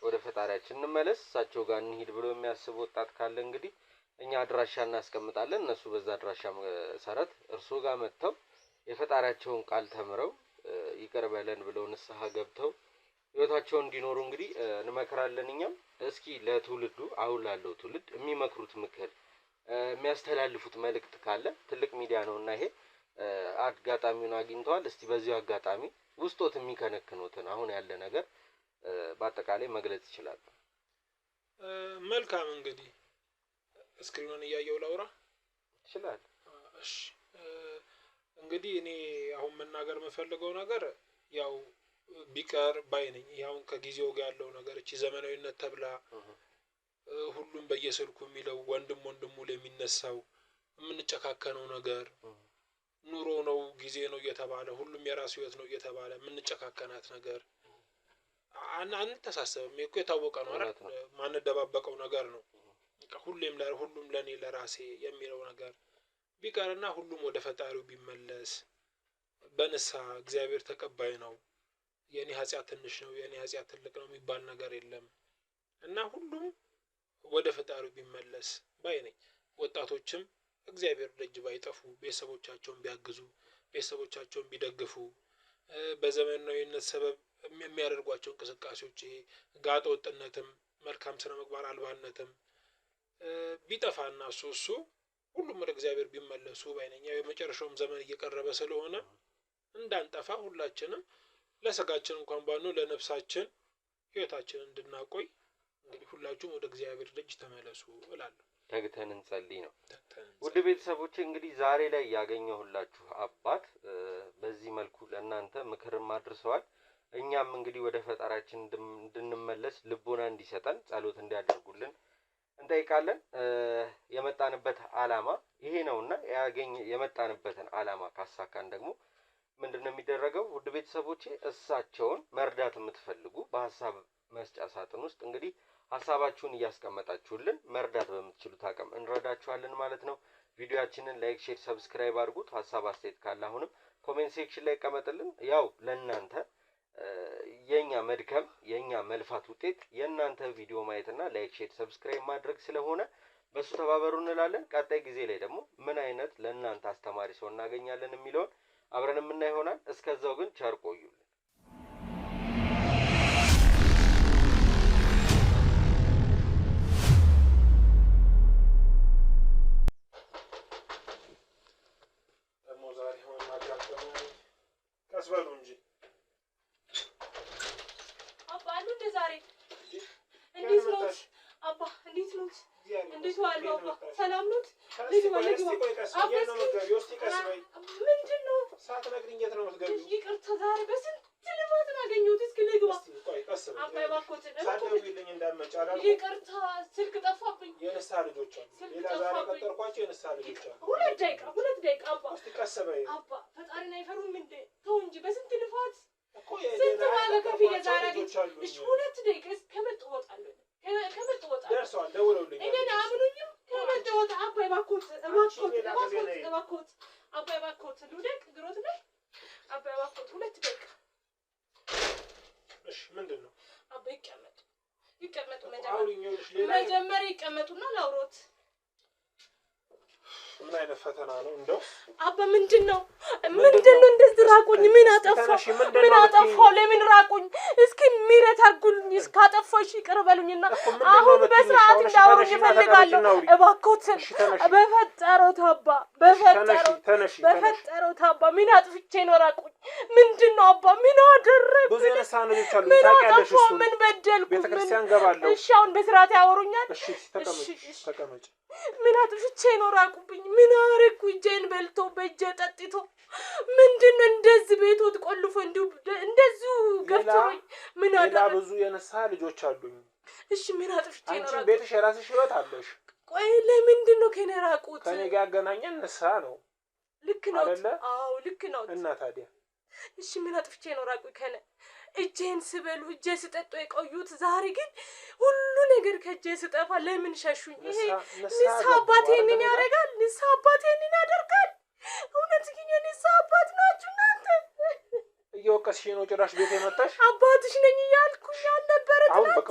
ወደ ፈጣሪያችን እንመለስ፣ እሳቸው ጋር እንሂድ ብሎ የሚያስብ ወጣት ካለ እንግዲህ እኛ አድራሻ እናስቀምጣለን። እነሱ በዛ አድራሻ መሰረት እርሶ ጋር መጥተው የፈጣሪያቸውን ቃል ተምረው ይቅር በለን ብለው ንስሐ ገብተው ህይወታቸውን እንዲኖሩ እንግዲህ እንመክራለን። እኛም እስኪ ለትውልዱ አሁን ላለው ትውልድ የሚመክሩት ምክር የሚያስተላልፉት መልእክት ካለ ትልቅ ሚዲያ ነውና ይሄ አጋጣሚውን አግኝተዋል። እስቲ በዚሁ አጋጣሚ ውስጦት የሚከነክኑትን አሁን ያለ ነገር በአጠቃላይ መግለጽ ይችላል። መልካም እንግዲህ ስክሪኑን እያየው ላውራ ይችላል። እሺ እንግዲህ እኔ አሁን መናገር የምፈልገው ነገር ያው ቢቀር ባይ ነኝ። ያው ከጊዜው ጋር ያለው ነገር እቺ ዘመናዊነት ተብላ ሁሉም በየስልኩ የሚለው ወንድሙ ላይ የሚነሳው የምንጨካከነው ነገር ኑሮ ነው ጊዜ ነው እየተባለ ሁሉም የራሱ ህይወት ነው እየተባለ የምንጨካከናት ነገር አንተሳሰብም እኮ የታወቀ ነው አይደል? ማንደባበቀው ነገር ነው። ሁሉም ለኔ ለራሴ የሚለው ነገር ቢቀርና ሁሉም ወደ ፈጣሪው ቢመለስ በንስሐ እግዚአብሔር ተቀባይ ነው። የኔ ኃጢአት ትንሽ ነው የኔ ኃጢአት ትልቅ ነው የሚባል ነገር የለም እና ሁሉም ወደ ፈጣሪው ቢመለስ ባይ ነኝ። ወጣቶችም እግዚአብሔር ደጅ ባይጠፉ ቤተሰቦቻቸውን ቢያግዙ ቤተሰቦቻቸውን ቢደግፉ በዘመናዊነት ሰበብ የሚያደርጓቸው እንቅስቃሴዎች ጋጠ ወጥነትም መልካም ስነ ምግባር አልባነትም ቢጠፋና እሱ ሁሉም ወደ እግዚአብሔር ቢመለሱ ባይ ነኝ። የመጨረሻውም ዘመን እየቀረበ ስለሆነ እንዳንጠፋ ሁላችንም ለስጋችን እንኳን ባንሆን ለነፍሳችን ህይወታችንን እንድናቆይ እንግዲህ ሁላችሁም ወደ እግዚአብሔር ደጅ ተመለሱ እላለሁ። ተግተን እንጸልይ ነው። ውድ ቤተሰቦቼ እንግዲህ ዛሬ ላይ ያገኘሁላችሁ አባት በዚህ መልኩ ለእናንተ ምክርም አድርሰዋል። እኛም እንግዲህ ወደ ፈጣሪያችን እንድንመለስ ልቦና እንዲሰጠን ጸሎት እንዲያደርጉልን እንጠይቃለን። የመጣንበት ዓላማ ይሄ ነውና የመጣንበትን ዓላማ ካሳካን ደግሞ ምንድነው የሚደረገው? ውድ ቤተሰቦቼ እሳቸውን መርዳት የምትፈልጉ በሐሳብ መስጫ ሳጥን ውስጥ እንግዲህ ሐሳባችሁን እያስቀመጣችሁልን መርዳት በምትችሉት አቅም እንረዳችኋለን ማለት ነው። ቪዲዮአችንን ላይክ፣ ሼር፣ ሰብስክራይብ አድርጉት። ሐሳብ አስተያየት ካለ አሁንም ኮሜንት ሴክሽን ላይ ቀመጥልን። ያው ለእናንተ የኛ መድከም የኛ መልፋት ውጤት የእናንተ ቪዲዮ ማየትና ላይክ፣ ሼር፣ ሰብስክራይብ ማድረግ ስለሆነ በሱ ተባበሩ እንላለን። ቀጣይ ጊዜ ላይ ደግሞ ምን አይነት ለእናንተ አስተማሪ ሰው እናገኛለን የሚለውን አብረን የምናይ ይሆናል። እስከዛው ግን ቸር ቆዩልን። ቀስበሉ እንጂ አባ አሉ እንደ ዛሬ እንዴት ነው አባ? እንዴት ነው? እንዴት ዋሉ አባ? ሰላም ነው? ልጅ ወለጅ አባ ምንድን ነው ሳትነግሪኝ የት ነው የምትገቢው? ይቅርታ ዛሬ በስንት ልማት አገኘሁት። እስኪ ልግባ አባ እባክዎትን ሳትደውይልኝ እንዳትመጪ አላልኩም? ይቅርታ ስልክ ጠፋብኝ። የንስሐ ልጆች አሉ ሌላ ዛሬ ቀጠርኳቸው የንስሐ ልጆች አሉ። ሁለት ደቂቃ አባ እስኪ ቀስ በይ አባ ፈጣሪን አይፈሩም እንዴ? ተው እንጂ በስንት ልፋት እኮ ስንት ባለ ከፊል ዛሬ ልጆች አሉ። እሺ ሁለት ደቂቃ ከመጣ እወጣለሁ ደርሰዋል ደውለውልኝ እኔን አምኑኝም ከመጣ እወጣ አባ እባክዎት አባ እባክዎት ልውደቅ ግሮት ላይ አባ እባክዎት ሁለት ደቂቃ እሺ ምንድን ነው አባ ይቀመጡ መጀመሪያ ይቀመጡና ላውሮት። ምን አይነት ፈተና ነው እንደው አባ ምንድን ነው እንደዚህ ራቁኝ? ምን አጠፋው? ለምን ራቁኝ? እስኪ ምህረት አድርጉልኝ እስካጠፋሽ ይቅር በሉኝና አሁን በስርዓት እንዳወሩኝ እፈልጋለሁ እባክዎትን በፈጠረው ታባ በፈጠረው ታባ ምን አጥፍቼ ነው ራቁኝ ምንድነው አባ ምን አደረኩ ብዙ የነሳነጆች አሉ ታውቂያለሽ እሱ ምን በደልኩ ቤተክርስቲያን ገባለሁ እሺ አሁን በስርዓት ያወሩኛል እሺ ተቀመጭ ምን አጥፍቼ ነው ራቁብኝ ምን አረኩ እጄን በልቶ በእጄ ጠጥቶ ምንድነው እንደዚህ ቤቶት ቆልፎ እንደዚሁ ገፍቶኝ ምን አደረኩ ሌላ ብዙ የነሳ ልጆች አሉኝ እሺ ምን አጥፍቼ ነው አንቺ ቤትሽ የራስሽ ህይወት አለሽ ቆይ ለምንድነው ከኔ ራቁት ከኔ ጋር ያገናኘን ነሳ ነው ልክ ነው አይደለ አዎ ልክ ነው እና ታዲያ እሺ ምን አጥፍቼ ነው ራቁኝ ከነ እጄን ስበሉ እጄ ስጠጡ የቆዩት ዛሬ ግን ሁሉ ነገር ከእጄ ስጠፋ ለምን ሸሹኝ ይሄ ንስሐ አባቴን ያደርጋል ንስሐ አባቴን ያደርጋል እውነት ግን ንስሐ አባት ናችሁ እናንተ እየወቀስሽ ነው ጭራሽ ቤት የመጣሽ አባትሽ ነኝ እያልኩኝ አልነበረ አሁን በቃ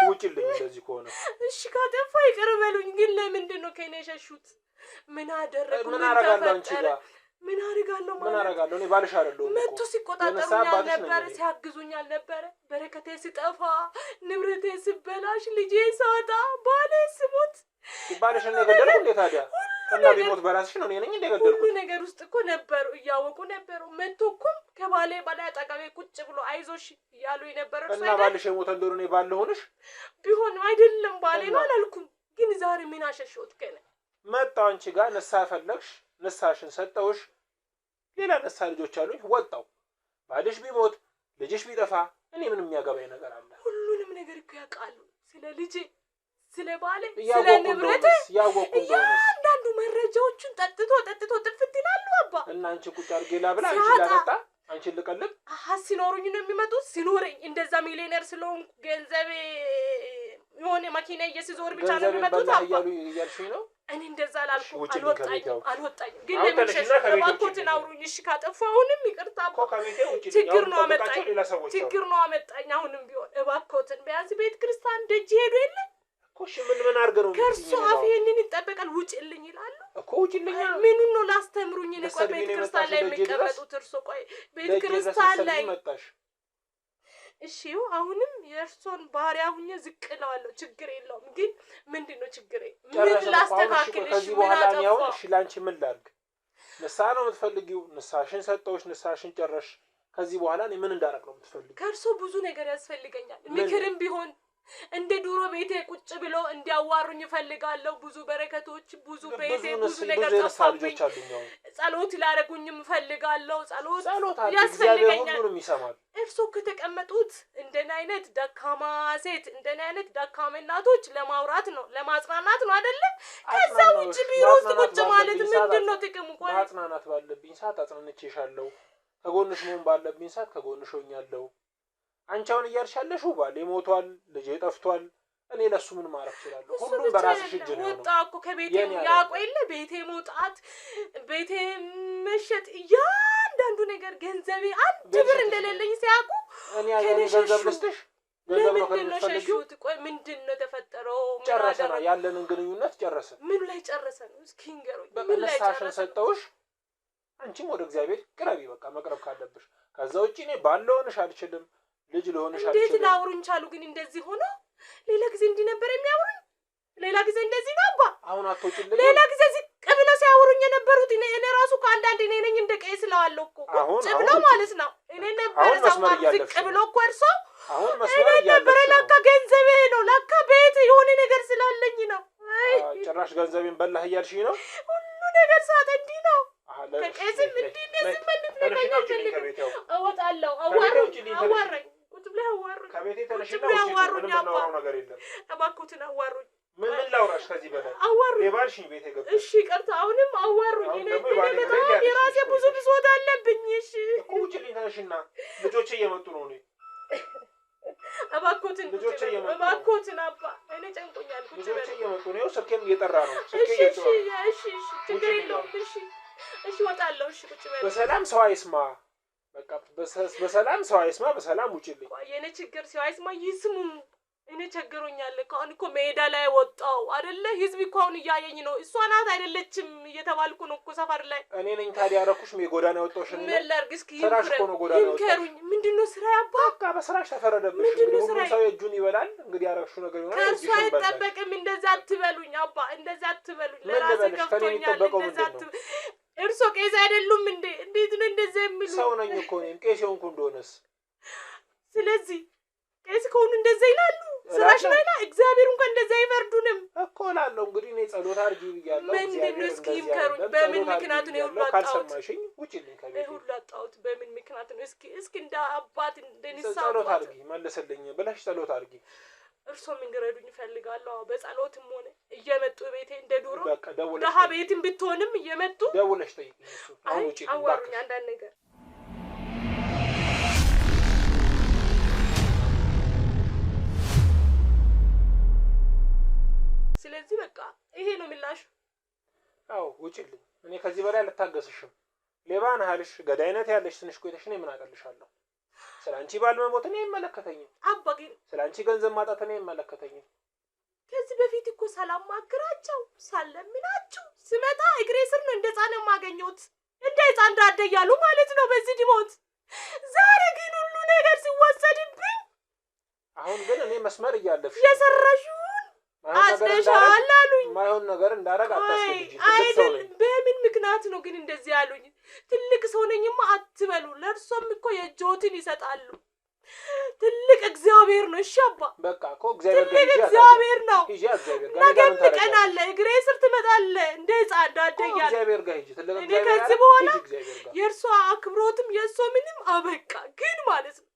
ውጪልኝ እንደዚህ ከሆነ እሺ ካጠፋ ይቅር በሉኝ ግን ለምንድን ነው ከኔ የሸሹት ምን አደረኩ ምን አደርጋለሁ አንቺ ጋር ምን አደርጋለሁ ምን አደርጋለሁ እኔ ባልሽ አይደለሁም መጥቶ ሲቆጣጠሩኝ ነበር ሲያግዙኝ ነበር በረከቴ ሲጠፋ ንብረቴ ሲበላሽ ልጄ ሳጣ ባሌ ሲሞት ባልሽ ነው የገደለው እንዴ ታዲያ እና ቢሞት በራስሽ ነው እኔ ነኝ እንደገደልኩት ሁሉ ነገር ውስጥ እኮ ነበሩ እያወቁ ነበሩ መጥቶ እኮ ከባሌ በላይ አጠገቤ ቁጭ ብሎ አይዞሽ እያሉ የነበረው እና ባልሽ የሞተ እንደሆነ እኔ ባልሆንሽ ቢሆን አይደለም ባሌ ነው አላልኩም ግን ዛሬ ምን አሸሽሁት ከነ መጣው አንቺ ጋር ንስሐ ፈለግሽ ንስሐሽን ሰጠውሽ ሌላ ንስሐ ልጆች አሉኝ ወጣው ባልሽ ቢሞት ልጅሽ ቢጠፋ እኔ ምንም የሚያገባኝ ነገር አለ ሁሉንም ነገር እኮ ያውቃሉ ስለ ልጄ ስለ ባሌ ስለ ያወቁ ንብረቴ አንዳንዱ መረጃዎችን ጠጥቶ ጥፍት ይላሉ አባ እና አንቺ ቁጭ አድርጌ ላብላ አንቺ ላጠጣ አንቺ ልቀልብ ሲኖሩኝ ነው የሚመጡት ሲኖረኝ እንደዛ ሚሊዮነር ስለሆንኩ ገንዘቤ የሆነ መኪና እየሲዞር ብቻ ነው የሚመጡት አባ እያልሽኝ ነው እኔ እንደዛ አላልኩም አልወጣኝም ግን ለምን ሸሽባኮትን አውሩኝ እሺ ካጠፋሁንም ይቅርታ ችግር ነው አመጣኝ አሁንም ቢሆን እባኮትን ቢያንስ ቤተ ክርስቲያን ደጅ ሄዱ የለ እሺ ምን አድርገህ ነው ከርሱ አፍ ይሄንን ይጠበቃል ውጭልኝ ይላሉ እኮ ውጭልኝ ምኑን ነው ላስተምሩኝ ነው ቆይ ቤተ ክርስቲያን ላይ የሚቀመጡት እርሶ ቆይ ቤተ ክርስቲያን ላይ እሺ አሁንም የእርሶን ባሪያ ሁኜ ዝቅ እለዋለሁ ችግር የለውም ግን ምንድነው ችግሬ ምን ላስተካክል እሺ ምን አጠፋው እሺ ላንቺ ምን ላድርግ ንስሐ ነው የምትፈልጊው ንስሐሽን ሰጠውሽ ንስሐሽን ጨረሽ ከዚህ በኋላ እኔ ምን እንዳደረግ ነው የምትፈልጊው ከእርሶ ብዙ ነገር ያስፈልገኛል ምክርም ቢሆን እንደ ዱሮ ቤቴ ቁጭ ብሎ እንዲያዋሩኝ እፈልጋለሁ ብዙ በረከቶች ብዙ ቤቴ ብዙ ነገር ተፋብኝ ጸሎት ላደርጉኝም እፈልጋለሁ ጸሎት ያስፈልገኛል ሁሉንም ይሰማል እርሶ ከተቀመጡት እንደኔ አይነት ደካማ ሴት እንደኔ አይነት ደካማ እናቶች ለማውራት ነው ለማጽናናት ነው አይደለ ከዛ ውጭ ቢሮ ውስጥ ቁጭ ማለት ምንድነው ጥቅሙ ቆይ ማጽናናት ባለብኝ ሰዓት አጽናንቼሻለሁ ከጎንሽ መሆን ባለብኝ ሰዓት ከጎንሽ ሆኛለሁ አንቻውን እያርሻለሽው ባሌ ሞቷል ልጄ ጠፍቷል እኔ ለሱ ምን ማረፍ ይችላል ሁሉም በራስሽ እጅ ነው ወጣኩ ከቤቴ ያቆይለ ቤቴ መውጣት ቤቴ መሸጥ ያንዳንዱ ነገር ገንዘቤ አንድ ብር እንደሌለኝ ሲያቁ እኔ ገንዘብ ልስጥሽ ገንዘብ ነው ከፈልሽው ቆይ ምንድነው ተፈጠረው ጨረሰና ያለንን ግንኙነት ጨረሰ ምን ላይ ጨረሰ ነው እስኪ ንገሩኝ ምን ላይ ጨረሰ ሰጠውሽ አንቺም ወደ እግዚአብሔር ቅረቢ በቃ መቅረብ ካለብሽ ከዛ ውጪ እኔ ባልሆንሽ አልችልም ልጅ ለሆነሽ አልችልም እንዴት ላውሩኝ ቻሉ ግን እንደዚህ ሆነ ሌላ ጊዜ እንዲህ ነበር የሚያወሩኝ ሌላ ጊዜ እንደዚህ ነው አባ አሁን አትወጪልኝ ሌላ ጊዜ ቀብለው ሲያወሩኝ የነበሩት እኔ ራሱ ከአንዳንድ እኔ ነኝ እንደ ቀይ ስለዋለሁ እኮ ቁጭ ብለው ማለት ነው እኔ ነበር ሰው ቀብለው እኮ እርሶ አሁን መስመር ነበር ለካ ገንዘቤ ነው ለካ ቤት የሆነ ነገር ስላለኝ ነው ጭራሽ ገንዘቤን በላህ እያልሽኝ ነው ሁሉ ነገር ሳት እንዲህ ነው ከቀዝም እንዲህ እንደዚህ ማለት ነው እወጣለሁ አዋረኝ ቁጭ ብለው አዋሩኝ ከቤቴ ተነሽና ውጪ ምንም ነገር የለም እባክዎትን አዋሩኝ ምን ላውራሽ ከዚህ በላይ አዋሩኝ የባልሽኝ ቤት ገባ እሺ ቀርታ አሁንም አዋሩኝ እኔ በጣም የራሴ ብዙ ብሶት አለብኝ እሺ እኮ ውጪልኝ ተነሽና ልጆቼ እየመጡ ነው እኔ እባክዎትን አባ እኔ ጨንቆኛል ቁጭ ልጆቼ እየመጡ ነው ስልኬም እየጠራ ነው ስልኬ እየጠራ ነው እሺ ችግር የለውም እሺ ወጣለሁ እሺ ቁጭ በል በሰላም ሰው አይስማ በቃ በሰላም ሰው አይስማ በሰላም ውጪልኝ የኔ ችግር ሰው አይስማ ይስሙ እኔ ቸገሮኛል እኮ አሁን እኮ ሜዳ ላይ ወጣው አይደለ? ህዝብ እኮ አሁን እያየኝ ነው። እሷ ናት አይደለችም እየተባልኩ ነው እኮ ሰፈር ላይ። እኔ ነኝ ታዲያ ያረኩሽ ጎዳና ያወጣሁሽ እኔ። ምን ላድርግ እስኪ ስራሽ እኮ ነው ጎዳና ያወጣሁሽ። ይምከሩኝ። ምንድነው ስራ ያባ? በቃ በስራሽ ተፈረደብሽ። እንግዲህ ሁሉም ሰው እጁን ይበላል። እንግዲህ ያረክሽው ነገር ይሆናል። ከእርሱ አይጠበቅም። እንደዛ አትበሉኝ አባ፣ እንደዛ አትበሉኝ። ለራሴ ከፍቶኛል። እንደዛ አትበሉኝ። እርሶ ቄስ አይደሉም እንዴ? እንዴት ነው እንደዛ የሚሉ? ሰው ነኝ እኮ እኔም ቄስ የሆንኩ እንደሆነስ። ስለዚህ ቄስ ከሆኑ እንደዛ ይላሉ። ስራሽ ላይ ና እግዚአብሔር እንኳን እንደዛ አይፈርዱንም እኮ እላለሁ። እንግዲህ እኔ ጸሎት አድርጊ ብያለሁ። ምንድነው እስኪ ይምከሩኝ። በምን ምክንያት ነው ሁሉ አጣሁት? ካልሰማሽኝ ውጪልኝ ከቤት። ሁሉ አጣሁት በምን ምክንያት ነው? እስኪ እንደ አባት እንደንሳ ጸሎት አድርጊ መልስልኝ ብለሽ ጸሎት አድርጊ። እርሶ እንዲረዱኝ እፈልጋለሁ። በጸሎትም ሆነ እየመጡ ቤቴ እንደ ዱሮ በቃ ደውለሽ ደሃ ቤትም ብትሆንም እየመጡ ደውለሽ ጠይቂኝ። እሱ አሁን ውጪልኝ አዋሩኝ አንዳንድ ነገር። ስለዚህ በቃ ይሄ ነው ምላሹ። አዎ ውጪልኝ። እኔ ከዚህ በላይ አልታገስሽም። ሌባ ነህ አልሽ፣ ገዳይነት ያለሽ ትንሽ ቆይተሽ እኔ ምን አቀልሻለሁ? ስላንቺ ባል መሞት እኔ አይመለከተኝም። አባ ግን ስላንቺ ገንዘብ ማጣት እኔ አይመለከተኝም። ከዚህ በፊት እኮ ሰላም ማግራቸው ሳለምናችሁ ስመጣ እግሬ ስር ነው እንደ ህፃን የማገኘሁት። እንደ ህፃን እንዳደያሉ ማለት ነው በዚህ ዲሞት። ዛሬ ግን ሁሉ ነገር ሲወሰድብኝ፣ አሁን ግን እኔ መስመር እያለፍሽ የሰራሽውን አስደሻል አሉኝ። ማይሆን ነገር እንዳረግ አታስፈልጊ። አይደል? በምን ምክንያት ነው ግን እንደዚህ ያሉኝ? ትልቅ ሰው ነኝማ አትበሉ። ለእርሶም እኮ የእጆትን ይሰጣሉ። ትልቅ እግዚአብሔር ነው። እሺ አባ በቃ እኮ እግዚአብሔር ትልቅ እግዚአብሔር ነው። ሂጂ እግዚአብሔር ጋር ነገም ትቀናለህ፣ እግሬ ስር ትመጣለህ እንደ ህፃን እንዳደያለህ። እግዚአብሔር ጋር ሂጂ። ትልቅ እኔ ከዚህ በኋላ የእርሷ አክብሮትም የእሷ ምንም አበቃ። ግን ማለት ነው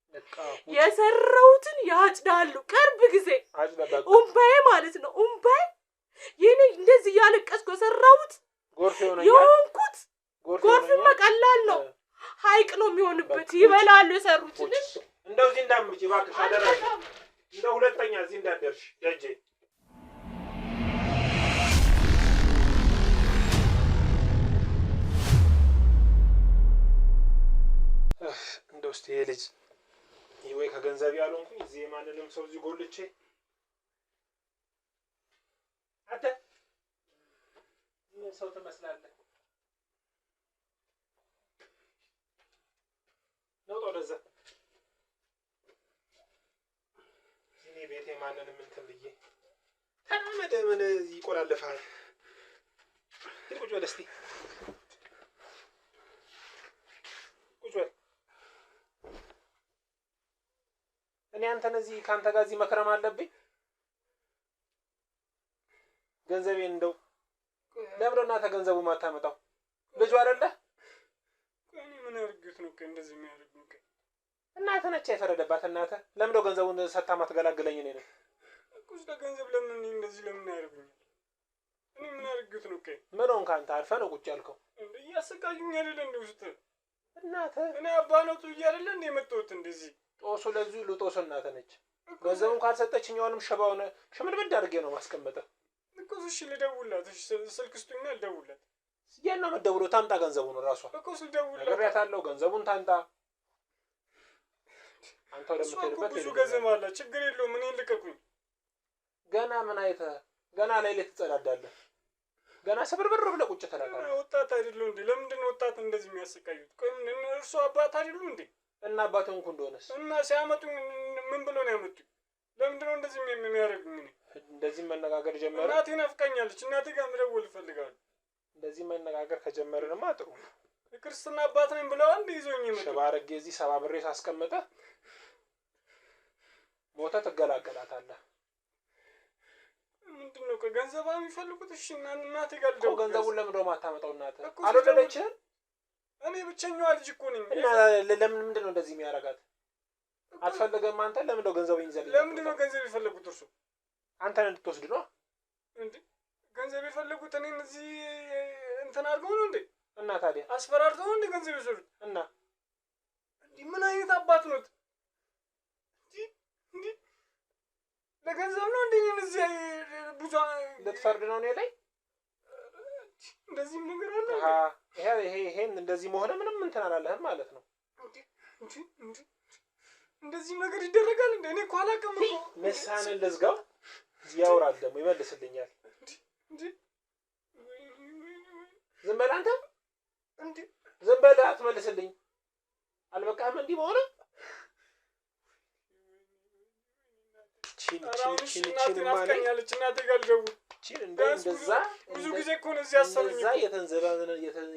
የሰራሁትን ያጭዳሉ። ቅርብ ጊዜ ኡምባዬ ማለት ነው ኡምባዬ የኔ እንደዚህ እያለቀስኩ የሰራሁት የሆንኩት ጎርፍማ ቀላል ነው። ሀይቅ ነው የሚሆንበት። ይበላሉ የሰሩትን። እንደው እዚህ እንዳትመጪ እባክሽ አደራሽ። እንደው ሁለተኛ እዚህ እንዳትደርሽ ደጄ። እንደው እስኪ ይሄ ልጅ ወይ ከገንዘብ ያልሆንኩኝ እዚህ የማንንም ሰው እዚህ ጎልቼ አንተ ምን ሰው ትመስላለህ? ነው ወደዛ እኔ ቤቴ ማንንም እንትን ብዬ ተናመደ ምን ይቆላልፋል? ቁጭ በል እስኪ ቁጭ በል። እኔ አንተን እዚህ ከአንተ ጋር እዚህ መክረም አለብኝ? ገንዘቤን እንደው ለምን እናንተ ገንዘቡ ማታመጣው? ልጁ አይደለ? እኔ ምን አርግት ነው እንደዚህ የሚያደርጉ? እናትህ ነች የፈረደባት። እናትህ ለምን ነው ገንዘቡን ሰታ ማትገላግለኝ? እኔ ነው እኮ ስለ ገንዘብ ለምን እንደዚህ ለምን ያደርጉኛል? እኔ ምን አርግት ነው? ምን ሆንክ አንተ? አርፈህ ነው ቁጭ ያልከው? እንዴ እያሰቃዩኝ አይደለ እንዴ ውስጥ? እናትህ እኔ አባ ነው ጥዬ አይደለ እንዴ የመጣሁት እንደዚህ? ጦሱ ለዚህ ልጦሱ እናትህ ነች። ገንዘቡን ካልሰጠችኝ አሁንም ሸባውን ሽምድምድ አድርጌ ነው ማስቀመጠው እኮ። እሺ ልደውልላት። እሺ ስልክ ስጡኝና ልደውልላት። የት ነው የምትደውለው? ታምጣ ገንዘቡን እራሷ እኮ ልደውልላት ነግሬያታለሁ። ገንዘቡን ታምጣ። አንተ ወደምትሄድበት ብዙ ገንዘብ አለ፣ ችግር የለውም። እኔን ልቀቁኝ። ገና ምን አይተህ ገና ላይ ትጸዳዳለህ? ገና ስብርብር ብለህ ቁጭ ትላለህ። ወጣት አይደለሁ እንዴ? ለምንድን ነው ወጣት እንደዚህ የሚያሰቃዩት? ቆይ እርሱ አባት አይደሉ እንዴ? እና አባቴ እንኳን እንደሆነስ እና ሲያመጡኝ ምን ብሎ ነው ያመጡኝ? ለምንድን ነው እንደዚህ የሚያደርጉኝ? እንደዚህ መነጋገር ጀመረ። እናቴ ናፍቃኛለች። እናቴ ጋር መደወል እፈልጋለሁ። እንደዚህ መነጋገር ከጀመርንማ ጥሩ። የክርስትና አባት ነኝ ብለው አንድ ይዞኝ ይመጣ ሸባረጌ እዚህ ሰባብሬ ሳስቀመጠ ሞተ ትገላገላታለህ። ምንድን ነው ገንዘብ የሚፈልጉት? እሺ እናቴ ጋር ልደውል። ገንዘቡን ለምን ነው የማታመጣው? እናትህ አልወለደችህም? እኔ ብቸኛዋ ልጅ እኮ ነኝ። እና ለምን ምንድን ነው እንደዚህ የሚያደርጋት? አትፈልገም አንተ? ለምን ነው ገንዘቡን ይዘልኝ? ለምንድን ነው ገንዘብ የፈለጉት? እርሱ አንተን እንድትወስድ ነው እንዴ? ገንዘብ የፈለጉት እኔን እዚህ እንትን አድርገው ነው እንዴ? እና ታዲያ አስፈራርተው እንዴ ገንዘብ ይሰሩት? እና እንዴ ምን አይነት አባት ነው እንዴ? ለገንዘብ ነው እንዴ እዚህ ብዙ ልትፈርድ ነው እኔ ላይ? እንደዚህ ነገር አለ? ይሄን እንደዚህ መሆነ ምንም እንትን አላለህም ማለት ነው። እንዴ እንደዚህ ነገር ይደረጋል እንዴ? እኔ እኮ አላውቅም እኮ። ንስሐን ልዝጋው ያወራል ደግሞ ይመልስልኛል። እንዴ ዝም በል አንተ እንዴ ዝም በል አትመልስልኝ። አልበቃህም እንዲህ መሆነ? ናፍቀኛለች እናቴ ጋር ልደውል። እንደዛ ብዙ ጊዜ እኮ ነው እዚህ ያሰሩኝ። እንደዛ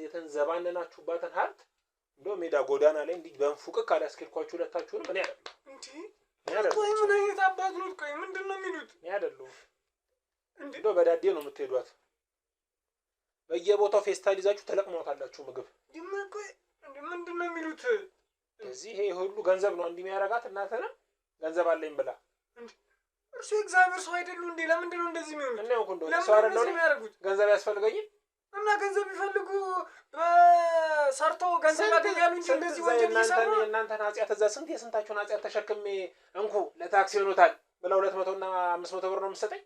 የተንዘባነናችሁባትን ሀብት እንደው ሜዳ ጎዳና ላይ እንዲህ በንፉቅቅ ካላስኬድኳችሁ ሁለታችሁንም እኔ አይደለሁ እንዴ። ቆይ ምን አይነት አባት ነው? ቆይ ምንድን ነው የሚሉት? እኔ አይደለሁ እንዴ። እንደው በዳዴ ነው የምትሄዷት። በየቦታው ፌስታል ይዛችሁ ተለቅሟታላችሁ ምግብ። ቆይ ምንድን ነው የሚሉት? እዚህ ይሄ ሁሉ ገንዘብ ነው እንዲህ የሚያረጋት እናንተ ነው ገንዘብ አለኝ ብላ። እርሱ የእግዚአብሔር ሰው አይደሉ እንዴ? ለምንድን ነው እንደዚህ የሚሆኑት? እና ያው እንደው ሰው አይደለም የሚያደርጉት። ገንዘብ ያስፈልገኝ እና ገንዘብ ይፈልጉ በሰርተው ገንዘብ ያገኛሉ እንጂ እንደዚህ ወንጀል ይሰራሉ። እናንተን ኃጢአት እዛ ስንት የስንታችሁን ኃጢአት ተሸክሜ እንኩ ለታክሲ ሆኖታል ብላ 200 እና 500 ብር ነው የምትሰጠኝ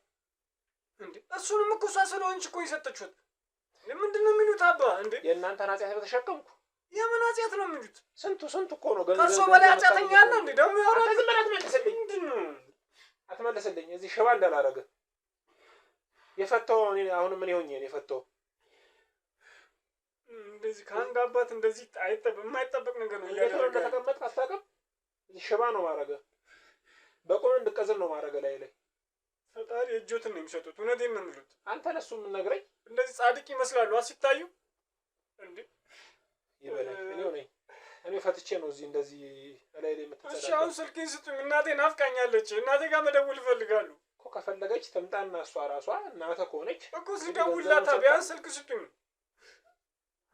እንዴ? እሱንም እኮ እሷ ስለሆንሽ እኮ የሰጠችሁት። ምንድን ነው የሚሉት አባ? እንዴ የእናንተን ኃጢአት በተሸከምኩ የምን ኃጢአት ነው የሚሉት? ስንቱ እኮ ነው ገንዘብ። ከእሱ በላይ ኃጢአተኛ አለ እንዴ? ደግሞ ያወራል። ዝም በል አትመልስልኝ። ምንድን ነው አትመልስልኝ። እዚህ ሽባ እንዳላረገ የፈታው እኔ አሁንም ምን ይሆኝ ነው የፈታው? እንደዚህ ከአንድ አባት እንደዚህ የማይጠበቅ ነገር ነው እያደረገ ተቀመጥክ አታውቅም። እዚህ ሽባ ነው ማረገ። በቁም እንድቀዝል ነው ማረገ ላይ ፈጣሪ እጆትን ነው የሚሰጡት። እውነቴን ነው የሚሉት። አንተ ለሱ ምን ነግረኝ። እንደዚህ ጻድቅ ይመስላሉ ሲታዩ እንዴ? ይበላል። እኔ ፈትቼ ነው እዚህ እንደዚህ ላይ የምትጠራው። እሺ አሁን ስልኬን ስጡኝ። እናቴ ናፍቃኛለች። እናቴ ጋር መደወል ይፈልጋሉ እኮ። ከፈለገች ትምጣና እሷ ራሷ እናተ ከሆነች እኮ ስደውልላታ ቢያንስ ስልክ ስጡኝ።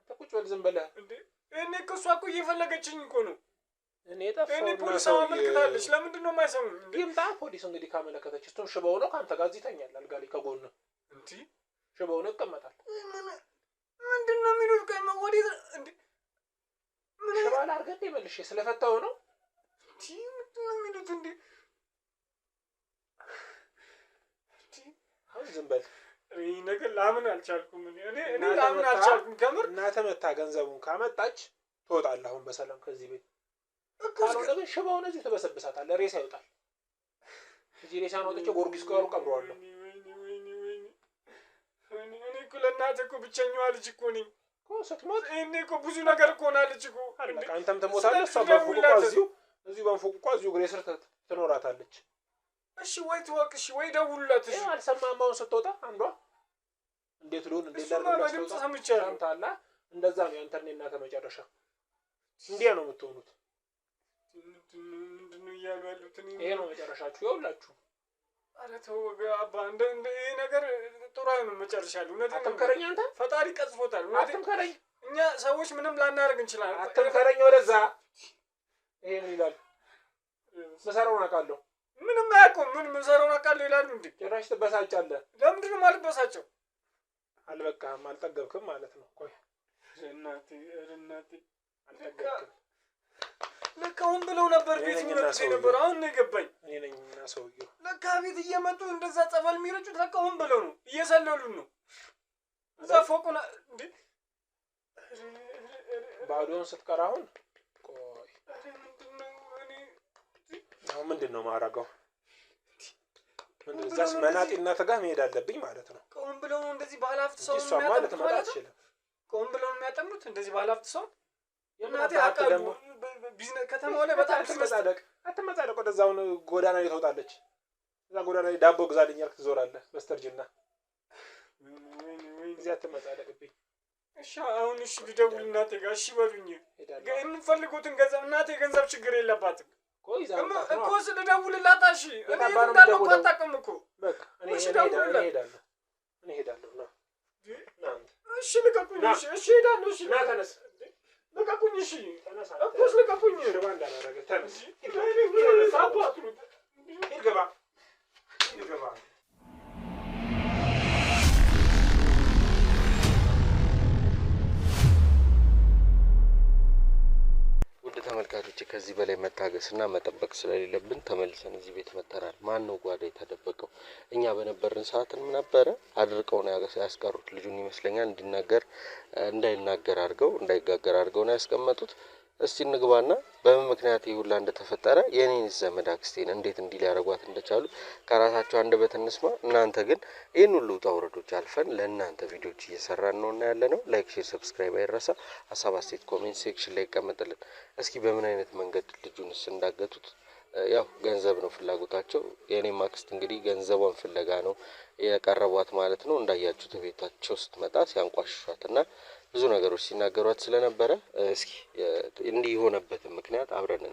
አንተ ቁጭ በል ዝም በላ እንዴ። እኔ እኮ እሷ እኮ እየፈለገችኝ እኮ ነው። እኔ ፖሊስ አመልክታለች። ለምንድን ነው የማይሰሙኝ? ይምጣ ፖሊስ። እንግዲህ ካመለከተች እሱም ሽባው ነው ከአንተ ጋር እዚህ ይተኛል አልጋ ላይ ከጎን እንዴ። ሽባው ነው ይቀመጣል። ምንድን ነው የሚሉት? ቆይ ወዴት እንዴ? ምን ሽባል አድርገህ እንዴ መልሼ ስለፈታው ነው እንዴ? ምንድን ነው የሚሉት እንዴ? አሁን ዝም በል። ይሄ ነገር ላምን አልቻልኩም። እኔ ላምን አልቻልኩም። ከምር እናትህ መታ ገንዘቡን ካመጣች ትወጣለህ አሁን በሰላም ከዚህ ቤት። ካልሆነ ግን ሽባውን እዚህ ትበሰብሳታለህ። ሬሳ ይወጣል። እዚህ ሬሳ ነው ወጥቼ ጊዮርጊስ ጋር ቀብረዋለሁ። እኔ እኮ ለእናትህ እኮ ብቸኛዋ ልጅ እኮ ነኝ እኮ። ስትሞት እኔ እኮ ብዙ ነገር እኮ ሆናለች እኮ። አንተም ትሞታለህ። እሷ በንፉቅ እዚሁ በንፉቅ እዚሁ እግሬ ስር ትኖራታለች። እሺ ወይ ትወቅ። እሺ ወይ ደውሉላት። እሺ አልሰማህም? አሁን ስትወጣ አንዷ እንዴት ልሁን እንዴት ላድርግ ሰምቻለሁ። እንደዛ ነው ያንተና የእናትህ መጨረሻ። እንዲያ ነው የምትሆኑት። ምንድን ነው እያሉ ያሉት? ይሄ ነው መጨረሻችሁ የሁላችሁ። ኧረ ተው አባ፣ ይሄ ነገር ጥሩ አይሆንም መጨረሻ ላይ። እውነቴን ነው። አትምከረኝ አንተ። ፈጣሪ ቀጽፎታል። አትምከረኝ። እኛ ሰዎች ምንም ላናደርግ እንችላለን። አትምከረኝ ወደዛ። ይሄ ምን ይላል? መሰራውን አውቃለሁ። ምንም አያውቁም። ምን መሰራውን አውቃለሁ ይላሉ እንዴ? ጭራሽ ትበሳጫለህ። ለምንድን ነው የማልበሳጨው? አልበቃህም፣ አልጠገብክም ማለት ነው። ቆይ እናቴ አልጠገብክም። ለካ አሁን ብለው ነበር ቤት የሚመጡት ነበር። አሁን ነው የገባኝ። እኔ ነኝ እና ሰውዬው ለካ ቤት እየመጡ እንደዛ ጸበል የሚረጩት ለካ አሁን ብለው ነው እየሰለሉን ነው። እዛ ፎቁን እንዴ ባዶን ስትቀር አሁን ቆይ አሁን ምንድን ነው ማረጋው? ምንድን እዛስ መናጤነት ጋር መሄድ አለብኝ ማለት ነው። ቆም ብለው ነው እንደዚህ ባለሀብት ሰው ማለት ነው ማለት ነው። ቆም ብለው ነው የሚያጠምዱት እንደዚህ ባለሀብት ሰው። እናቴ አቃሉ ቢዝነስ ከተማው ላይ በጣም አትመጻደቅ። ወደዛውን ጎዳና ላይ ትወጣለች። እዛ ጎዳና ላይ ዳቦ ግዛልኝ ያልክ ትዞራለህ በስተርጅና። እዚህ አትመጻደቅብኝ። እሺ አሁን እሺ ልደውል እናቴ ጋር እሺ በሉኝ። የምፈልጉትን ገንዘብ እናቴ ገንዘብ ችግር የለባትም እኮ ስልደውልላት። እሺ እኔ እንዳለው እኮ አታውቅም እኮ። በቃ እኔ እሄዳለሁ ነው። እሺ ልቀቁኝ። እሺ እሄዳለሁ። እሺ ና ተነስ። ልቀቁኝ። እሺ ተነስ እኮ ልቀቁኝ። ሽባ እንዳላረገ ተነስ። ሂድ ግባ። ተመልካቾች ከዚህ በላይ መታገስና መጠበቅ ስለሌለብን ተመልሰን እዚህ ቤት መተናል። ማን ነው ጓዳ የተደበቀው? እኛ በነበርን ሰዓትም ነበረ አድርቀው ነው ያስቀሩት። ልጁን ይመስለኛል እንዳይናገር አድርገው እንዳይጋገር አድርገው ነው ያስቀመጡት። እስቲ እንግባና በምን ምክንያት ይህ ሁላ እንደተፈጠረ የኔን ዘመድ አክስቴን እንዴት እንዲህ ሊያደርጓት እንደቻሉ ከራሳቸው አንደበት እንስማ። እናንተ ግን ይህን ሁሉ ውጣ ውረዶች አልፈን ለእናንተ ቪዲዮዎች እየሰራን ነው እና ያለ ነው። ላይክ፣ ሼር፣ ሰብስክራይብ አይረሳ። ሀሳብ አስተያየት ኮሜንት ሴክሽን ላይ ይቀመጥልን። እስኪ በምን አይነት መንገድ ልጁንስ እንዳገቱት ያው ገንዘብ ነው ፍላጎታቸው። የኔም አክስት እንግዲህ ገንዘቧን ፍለጋ ነው የቀረቧት ማለት ነው። እንዳያችሁት ቤታቸው ስትመጣ ሲያንቋሽሿት እና ብዙ ነገሮች ሲናገሯት ስለነበረ እስኪ እንዲህ የሆነበትን ምክንያት አብረን